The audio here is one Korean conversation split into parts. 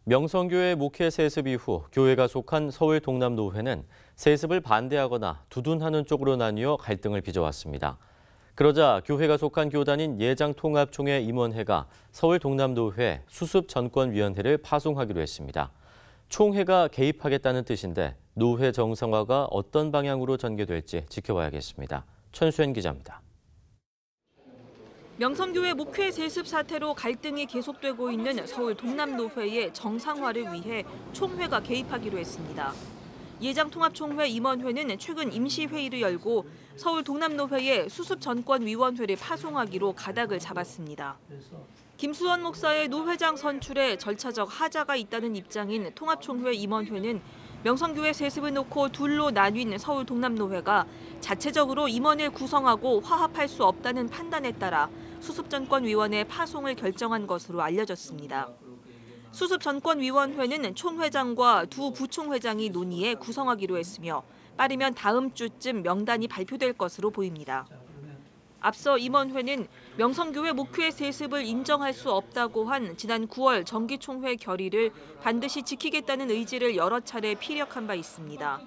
명성교회 목회 세습 이후 교회가 속한 서울 동남노회는 세습을 반대하거나 두둔하는 쪽으로 나뉘어 갈등을 빚어왔습니다. 그러자 교회가 속한 교단인 예장통합총회 임원회가 서울 동남노회 수습전권위원회를 파송하기로 했습니다. 총회가 개입하겠다는 뜻인데 노회 정상화가 어떤 방향으로 전개될지 지켜봐야겠습니다. 천수연 기자입니다. 명성교회 목회 세습 사태로 갈등이 계속되고 있는 서울 동남노회의 정상화를 위해 총회가 개입하기로 했습니다. 예장통합총회 임원회는 최근 임시회의를 열고 서울 동남노회의 수습전권위원회를 파송하기로 가닥을 잡았습니다. 김수원 목사의 노회장 선출에 절차적 하자가 있다는 입장인 통합총회 임원회는 명성교회 세습을 놓고 둘로 나뉜 서울 동남노회가 자체적으로 임원을 구성하고 화합할 수 없다는 판단에 따라 수습전권위원회 파송을 결정한 것으로 알려졌습니다. 수습전권위원회는 총회장과 두 부총회장이 논의해 구성하기로 했으며 빠르면 다음 주쯤 명단이 발표될 것으로 보입니다. 앞서 임원회는 명성교회 목회 세습을 인정할 수 없다고 한 지난 9월 정기총회 결의를 반드시 지키겠다는 의지를 여러 차례 피력한 바 있습니다.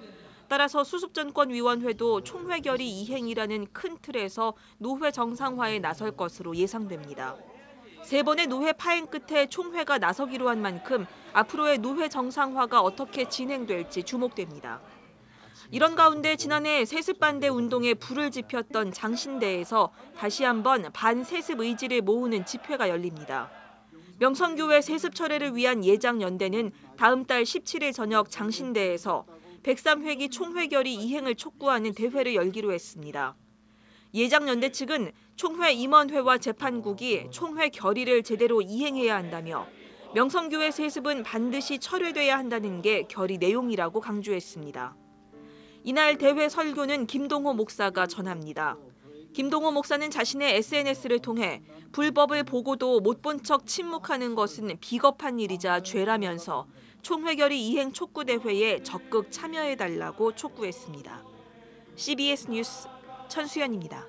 따라서 수습전권위원회도 총회 결의 이행이라는 큰 틀에서 노회 정상화에 나설 것으로 예상됩니다. 세 번의 노회 파행 끝에 총회가 나서기로 한 만큼 앞으로의 노회 정상화가 어떻게 진행될지 주목됩니다. 이런 가운데 지난해 세습 반대 운동에 불을 지폈던 장신대에서 다시 한번 반세습 의지를 모으는 집회가 열립니다. 명성교회 세습 철회를 위한 예장연대는 다음 달 17일 저녁 장신대에서 103회기 총회 결의 이행을 촉구하는 대회를 열기로 했습니다. 예장연대 측은 총회 임원회와 재판국이 총회 결의를 제대로 이행해야 한다며 명성교회 세습은 반드시 철회돼야 한다는 게 결의 내용이라고 강조했습니다. 이날 대회 설교는 김동호 목사가 전합니다. 김동호 목사는 자신의 SNS를 통해 불법을 보고도 못 본 척 침묵하는 것은 비겁한 일이자 죄라면서 총회 결의 이행 촉구 대회에 적극 참여해달라고 촉구했습니다. CBS 뉴스 천수연입니다.